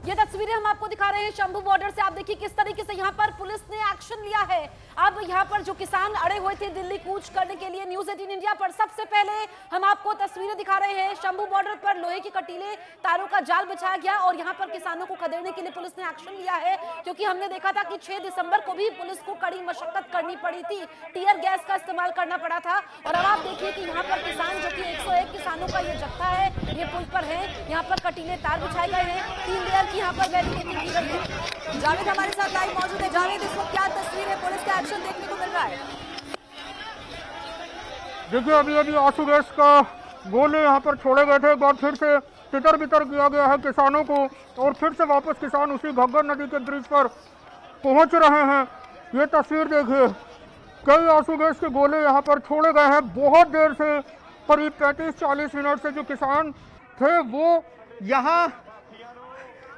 ये तस्वीरें हम आपको दिखा रहे हैं शंभू बॉर्डर से। आप देखिए किस तरीके से यहाँ पर पुलिस ने एक्शन लिया है। अब यहाँ पर जो किसान अड़े हुए थे दिल्ली कूच करने के लिए, न्यूज 18 इंडिया पर सबसे पहले हम आपको तस्वीरें दिखा रहे हैं। शंभू बॉर्डर पर लोहे के कटीले तारों का जाल बिछाया गया और यहाँ पर किसानों को खदेड़ने के लिए पुलिस ने एक्शन लिया है, क्योंकि हमने देखा था कि 6 दिसंबर को भी पुलिस को कड़ी मशक्कत करनी पड़ी थी, टीयर गैस का इस्तेमाल करना पड़ा था। और अब आप देखिए कि यहाँ पर किसान जो कि 101 किसानों का ये जत्था है, ये पुल पर है, यहाँ पर कटीले तार बिछाए गए हैं, 3 लेयर की यहाँ पर बैरिकेडिंग की गई है। जावेद हमारे साथ लाइव मौजूद है। जावेद, इस वक्त क्या तस्वीर है, पुलिस का एक्शन देखने को मिल रहा है? देखिए अभी आंसू गैस का गोले यहाँ पर छोड़े गए थे, एक बार फिर से तितर बितर किया गया है किसानों को और फिर से वापस किसान उसी घग्गर नदी के ब्रिज पर पहुँच रहे हैं। ये तस्वीर देखिए, कई आंसू गैस के गोले यहाँ पर छोड़े गए हैं। बहुत देर से, करीब 35-40 मिनट से जो किसान थे वो यहाँ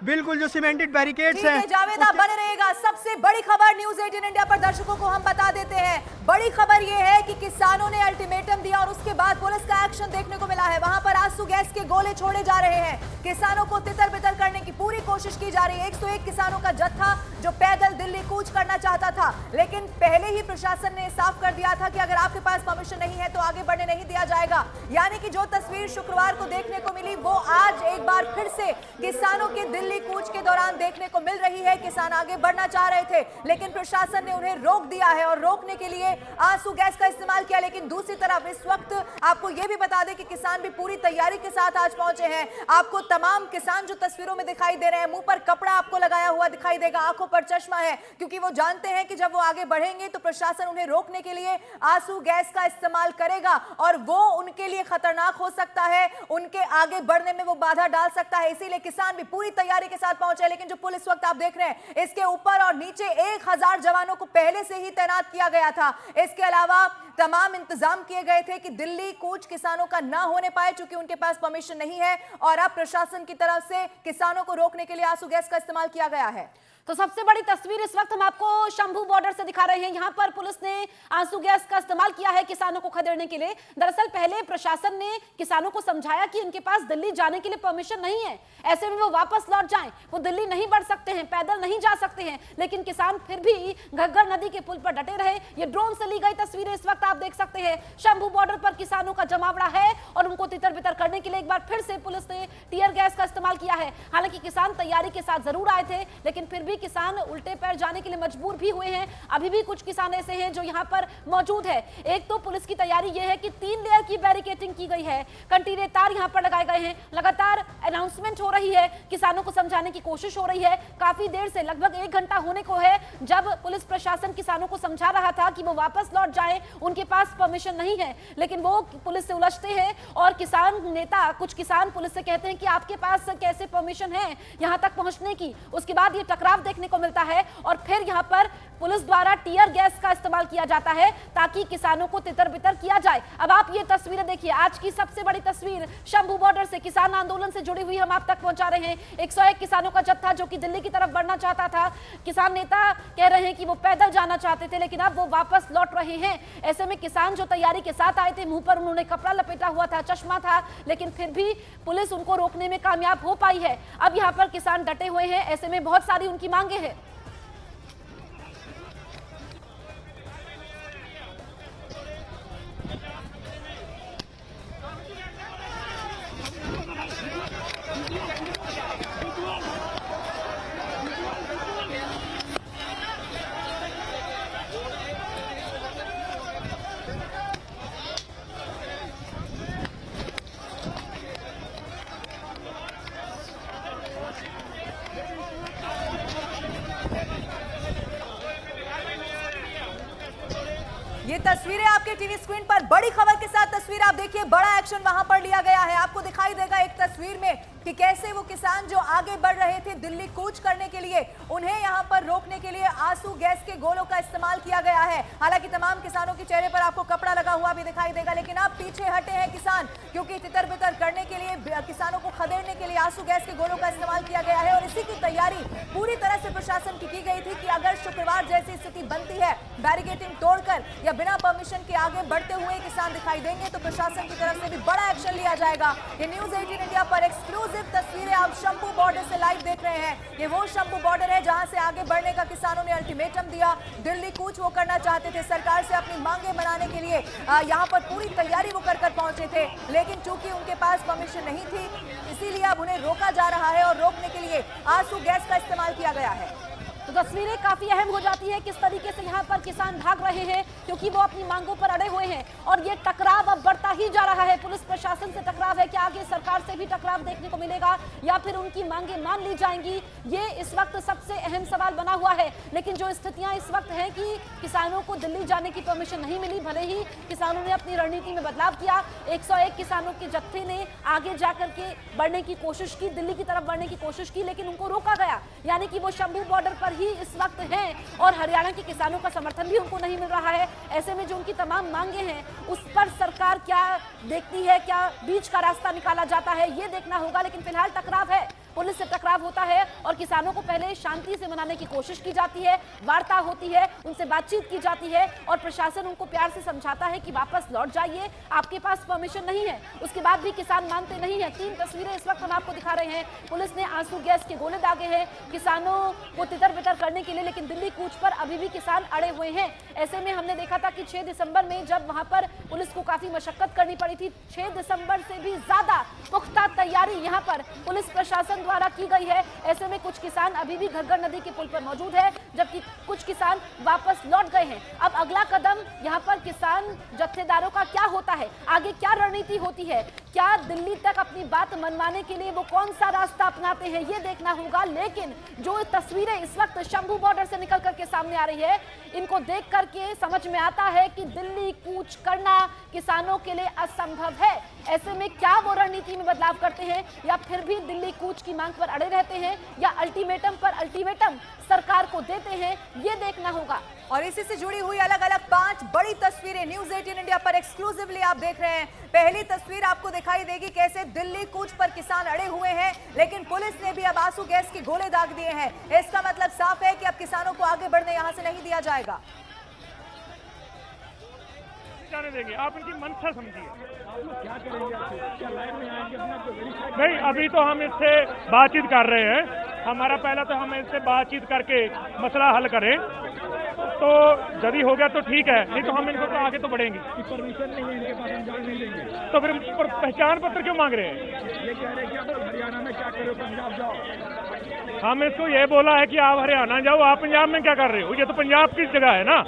बिल्कुल जो सीमेंटेड बैरिकेड्स हैं। जावेद आप बने रहेगा। सबसे बड़ी खबर न्यूज 18 इंडिया पर दर्शकों को हम बता देते हैं। बड़ी खबर यह है कि किसानों ने अल्टीमेटम दिया और उसके बाद पुलिस का एक्शन देखने को मिला है। वहां पर आंसू गैस के गोले छोड़े जा रहे हैं, किसानों को तितर बितर करने की पूरी कोशिश की जा रही है। 101 किसानों का जत्था जो पैदल दिल्ली कूच करना चाहता था, लेकिन पहले ही प्रशासन ने साफ कर दिया था कि अगर आपके पास परमिशन नहीं है तो आगे बढ़ने नहीं दिया जाएगा। यानी कि जो तस्वीर शुक्रवार को देखने को मिली वो आज एक बार फिर से किसानों के दिल्ली कूच के दौरान देखने को मिल रही है। किसान आगे बढ़ना चाह रहे थे लेकिन प्रशासन ने उन्हें रोक दिया है और रोकने के लिए आंसू गैस का इस्तेमाल किया। लेकिन दूसरी तरफ इस वक्त आपको यह भी बता दें कि किसान भी पूरी तैयारी के साथ आज पहुंचे हैं। आपको तमाम किसान जो तस्वीरों में दिखाई दे रहे हैं, मुंह पर कपड़ा आपको लगाया हुआ दिखाई देगा, आंखों पर चश्मा है, क्योंकि वो जानते हैं कि जब वो आगे बढ़ेंगे तो प्रशासन उन्हें रोकने के लिए आंसू गैस का इस्तेमाल करेगा और वो उनके लिए खतरनाक हो सकता है, उनके आगे बढ़ने में वो बाधा डाल सकता है। इसीलिए किसान भी पूरी तैयारी के साथ पहुंचे। लेकिन जो पुलिस वक्त आप देख रहे हैं, इसके ऊपर और नीचे 1000 जवानों को पहले से ही तैनात किया गया था। इसके अलावा तमाम इंतजाम किए गए थे कि दिल्ली कूच किसानों का ना होने पाए, क्योंकि उनके पास परमिशन नहीं है। और अब प्रशासन की तरफ से किसानों को रोकने के लिए आंसू गैस का इस्तेमाल किया गया है। तो सबसे बड़ी तस्वीर इस वक्त हम आपको शंभू बॉर्डर से दिखा रहे हैं। यहाँ पर पुलिस ने आंसू गैस का इस्तेमाल किया है किसानों को खदेड़ने के लिए। दरअसल पहले प्रशासन ने किसानों को समझाया कि इनके पास दिल्ली जाने के लिए परमिशन नहीं है, ऐसे में वो वापस लौट जाएं, वो दिल्ली नहीं बढ़ सकते हैं, पैदल नहीं जा सकते हैं। लेकिन किसान फिर भी घग्गर नदी के पुल पर डटे रहे। ये ड्रोन से ली गई तस्वीरें इस वक्त आप देख सकते हैं। शंभू बॉर्डर पर किसानों का जमावड़ा है और उनको तितर बितर करने के लिए एक बार फिर से पुलिस ने टीयर गैस का इस्तेमाल किया है। हालांकि किसान तैयारी के साथ जरूर आए थे, लेकिन फिर भी किसान उल्टे पैर जाने के लिए मजबूर भी हुए हैं। अभी भी कुछ किसान ऐसे हैं जो यहाँ पर मौजूद है। एक तो पुलिस की तैयारी यह है कि 3 लेयर की बैरिकेडिंग की गई है, कंटीले तार यहाँ पर लगाए गए हैं, लगातार अनाउंसमेंट हो रही है, किसानों को समझाने की कोशिश हो रही है। काफी देर से, लगभग 1 घंटा होने को है, जब पुलिस प्रशासन किसानों को समझा रहा था कि वो वापस लौट जाएं, उनके पास परमिशन नहीं है, लेकिन वो पुलिस से उलझते हैं और किसान नेता, कुछ किसान पुलिस से कहते हैं कि आपके पास कैसे परमिशन है यहाँ तक पहुंचने की। उसके बाद ये टकराव देखने को मिलता है और फिर यहाँ पर पुलिस द्वारा टीयर गैस का इस्तेमाल किया जाता है ताकि किसानों को तितर बितर किया जाए। अब आप ये तस्वीरें देखिए, आज की सबसे बड़ी तस्वीर शंभू बॉर्डर से किसान आंदोलन से जुड़ी हुई हम आप तक पहुंचा रहे हैं। 101 किसानों का जत्था जो कि दिल्ली की तरफ बढ़ना चाहता था, किसान नेता कह रहे हैं कि वो पैदल जाना चाहते थे, लेकिन अब वो वापस लौट रहे हैं। ऐसे में किसान जो तैयारी के साथ आए थे, मुंह पर उन्होंने कपड़ा लपेटा हुआ था, चश्मा था, लेकिन फिर भी पुलिस उनको रोकने में कामयाब हो पाई है। अब यहाँ पर किसान डटे हुए हैं, ऐसे में बहुत सारी उनकी मांगे हैं। ये तस्वीरें आपके टीवी स्क्रीन पर, बड़ी खबर के साथ तस्वीर आप देखिए। बड़ा एक्शन वहां पर लिया गया है। आपको दिखाई देगा एक तस्वीर में कि कैसे वो किसान जो आगे बढ़ रहे थे दिल्ली कूच करने के लिए, उन्हें यहां पर रोकने के लिए आंसू गैस के गोलों का इस्तेमाल किया गया है। हालांकि तमाम किसानों के चेहरे पर आपको कपड़ा लगा हुआ भी दिखाई देगा, लेकिन अब पीछे हटे हैं किसान, क्योंकि तितर बितर करने के लिए, किसानों को खदेड़ने के लिए आंसू गैस के गोलों का इस्तेमाल किया गया है। और इसी की तैयारी पूरी तरह से प्रशासन की गई थी कि अगर शुक्रवार जैसी स्थिति बनती है, बैरिकेडिंग तोड़कर या बिना परमिशन के आगे बढ़ते हुए किसान दिखाई देंगे तो प्रशासन की तरफ से भी बड़ा एक्शन लिया जाएगा। ये न्यूज 18 इंडिया पर एक्सक्लूसिव तस्वीर तस्वीरें आप शंभू बॉर्डर से लाइव देख रहे हैं। ये वो शंभू बॉर्डर है जहां से आगे बढ़ने का किसानों ने अल्टीमेटम दिया। दिल्ली कूच वो करना चाहते थे, सरकार से अपनी मांगे मनाने के लिए यहां पर पूरी तैयारी वो कर पहुंचे थे, लेकिन चूंकि उनके पास परमिशन नहीं थी इसीलिए अब उन्हें रोका जा रहा है और रोकने के लिए आंसू गैस का इस्तेमाल किया गया है। तो तस्वीरें काफी अहम हो जाती है, किस तरीके से यहाँ पर किसान भाग रहे हैं क्योंकि वो अपनी मांगों पर अड़े हुए हैं और ये टकराव अब बढ़ता ही जा रहा है। पुलिस प्रशासन से टकराव है कि आगे सरकार से भी टकराव देखने को मिलेगा या फिर उनकी मांगे मान ली जाएंगी, ये इस वक्त सबसे अहम सवाल बना हुआ है। लेकिन जो स्थितियां इस वक्त हैं कि किसानों को दिल्ली जाने की परमिशन नहीं मिली, भले ही किसानों ने अपनी रणनीति में बदलाव किया, 101 किसानों के जत्थे ने आगे जाकर के बढ़ने की कोशिश की, दिल्ली की तरफ बढ़ने की कोशिश की, लेकिन उनको रोका गया। यानी कि वो शंभू बॉर्डर पर ही इस वक्त हैं और हरियाणा के किसानों का समर्थन भी उनको नहीं मिल रहा है। ऐसे में जो उनकी तमाम मांगे हैं उस पर सरकार क्या देखती है, क्या बीच का रास्ता निकाला जाता है, ये देखना होगा। लेकिन फिलहाल टकराव है, पुलिस से टकराव होता है और किसानों को पहले शांति से मनाने की कोशिश की जाती है, वार्ता होती है, उनसे बातचीत की जाती है और प्रशासन उनको प्यार से समझाता है कि वापस लौट जाइए, आपके पास परमिशन नहीं है। उसके बाद भी किसान मानते नहीं है। 3 तस्वीरें इस वक्त हम आपको दिखा रहे हैं। पुलिस ने आंसू गैस के गोले दागे हैं किसानों को तितर बितर करने के लिए, लेकिन दिल्ली कूच पर अभी भी किसान अड़े हुए हैं। ऐसे में हमने देखा था कि 6 दिसंबर में जब वहां पर पुलिस को काफी मशक्कत करनी पड़ी थी, 6 दिसंबर से भी ज्यादा पुख्ता तैयारी यहाँ पर पुलिस प्रशासन द्वारा की गई है। ऐसे में कुछ किसान अभी भी घग्गर नदी के पुल पर मौजूद है, जबकि कुछ किसान वापस लौट गए हैं। अब अगला कदम यहाँ पर किसान जत्थेदारों का क्या होता है, आगे क्या रणनीति होती है, क्या दिल्ली तक अपनी बात मनवाने के लिए वो कौन सा रास्ता अपनाते हैं, ये देखना होगा। लेकिन जो तस्वीरें इस वक्त शंभू बॉर्डर से निकल करके सामने आ रही है, इनको देख करके समझ में आता है कि दिल्ली कूच करना किसानों के लिए असंभव है। ऐसे में क्या वो रणनीति में बदलाव करते हैं या फिर भी दिल्ली कूच की मांग पर अड़े रहते हैं या अल्टीमेटम पर अल्टीमेटम सरकार को देते हैं, ये देखना होगा। और इसी से जुड़ी हुई अलग अलग 5 बड़ी तस्वीरें न्यूज 18 इंडिया पर एक्सक्लूसिवली आप देख रहे हैं। पहली तस्वीर आपको दिखाई देगी कैसे दिल्ली कूच पर किसान अड़े हुए हैं, लेकिन पुलिस ने भी अब आंसू गैस के गोले दाग दिए हैं। इसका मतलब साफ है कि अब किसानों को आगे बढ़ने यहां से नहीं दिया जाएगा। जाने देंगे, आप इनकी मंशा समझिए। नहीं, अभी तो हम इससे बातचीत कर रहे हैं। हमारा पहला तो हम इससे बातचीत करके मसला हल करें, तो यदि हो गया तो ठीक है, नहीं तो हम इनको तो आगे तो बढ़ेंगे। परमिशन नहीं है इनके पास, हम जाने नहीं देंगे। तो फिर पहचान पत्र क्यों मांग रहे हैं? ये कह रहे हैं कि आप हरियाणा में क्या करो, पंजाब जाओ। हम इसको ये बोला है कि आप हरियाणा जाओ, आप पंजाब में क्या कर रहे हो? ये तो पंजाब की जगह है ना,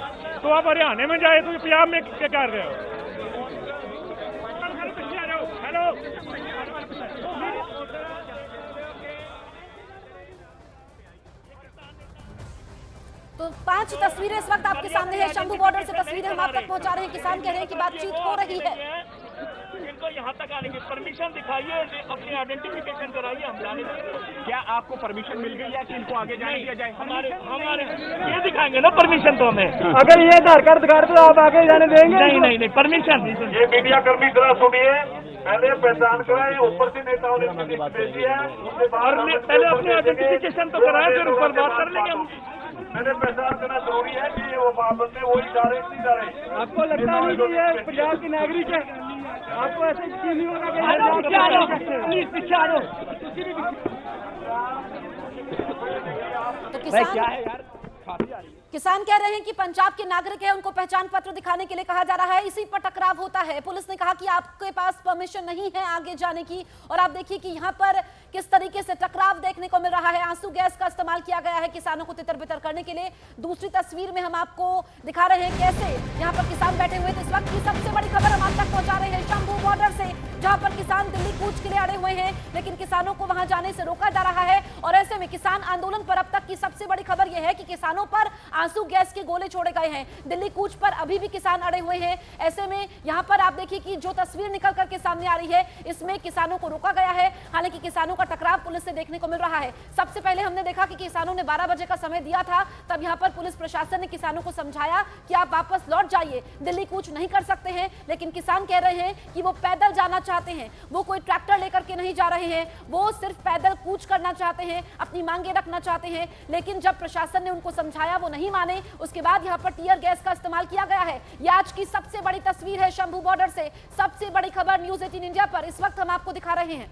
तो आप हरियाणा में जाए तो पंजाब में क्या कर रहे हो? हेलो, तो 5 तस्वीरें इस वक्त आपके सामने है। शंभू बॉर्डर से तस्वीरें हम आप तक पहुंचा रहे हैं। किसान कह रहे हैं कि बातचीत हो रही है। इनको यहाँ तक आने की परमिशन दिखाइए, अपनी आइडेंटिफिकेशन कराइए, हम जाने देंगे। क्या आपको परमिशन मिल गई है कि इनको आगे जाने दिया जाए? हमारे ये दिखाएंगे ना परमिशन तो हमें। अगर ये आधार कार्ड दिखा रहे तो आप आगे जाने देंगे? नहीं परमिशन। ये मीडिया कर्मी जरा सुनिए, पहले पहचान कराए, ऊपर से नेताओं ने भेजी है, उसके बाद पहले अपनी आइडेंटिफिकेशन तो कराए, फिर ऊपर बात कर लेंगे हम। मैंने पहचान करना जरूरी है कि वो बंदे वही जा रहे नहीं जा रहे। आपको लगता नहीं कि ये पंजाब की नागरिक है? आपको ऐसे यकीन नहीं होगा कि तो किसान कह रहे हैं कि पंजाब के नागरिक है, उनको पहचान पत्र दिखाने के लिए कहा जा रहा है। इसी पर टकराव होता है। पुलिस ने कहा कि आपके पास परमिशन नहीं है आगे जाने की, और आप देखिए कि यहाँ पर किस तरीके से टकराव देखने को मिल रहा है। आंसू गैस का इस्तेमाल किया गया है किसानों को तितर बितर करने के लिए। दूसरी तस्वीर में हम आपको दिखा रहे हैं कैसे यहाँ पर किसान बैठे हुए थे। इस वक्त की सबसे बड़ी खबर हम आप तक पहुंचा रहे हैं शंभू बॉर्डर से, जहां पर किसान दिल्ली कूच के लिए अड़े हुए हैं, लेकिन किसानों को वहां जाने से रोका जा रहा है। और ऐसे में किसान आंदोलन पर अब तक की सबसे बड़ी खबर यह है कि किसानों पर आंसू गैस के गोले छोड़े गए हैं। दिल्ली कूच पर अभी भी किसान अड़े हुए हैं। ऐसे में यहाँ पर आप देखिए कि जो तस्वीर निकल करके सामने आ रही है, इसमें किसानों को रोका गया है। हालांकि किसानों का टकराव पुलिस से देखने को मिल रहा है। सबसे पहले हमने देखा कि किसानों ने 12 बजे का समय दिया था, तब यहाँ पर पुलिस प्रशासन ने किसानों को समझाया कि आप वापस लौट जाइए, दिल्ली कूच नहीं कर सकते हैं। लेकिन किसान कह रहे हैं कि वो पैदल जाना चाहते हैं, वो कोई ट्रैक्टर लेकर के नहीं जा रहे हैं, वो सिर्फ पैदल कूच करना चाहते हैं, अपनी मांगे रखना चाहते हैं। लेकिन जब प्रशासन ने उनको समझाया वो नहीं माने, उसके बाद यहाँ पर टीयर गैस का इस्तेमाल किया गया है। ये आज की सबसे बड़ी तस्वीर है शंभू बॉर्डर से। सबसे बड़ी खबर न्यूज़ 18 इंडिया पर इस वक्त हम आपको दिखा रहे हैं।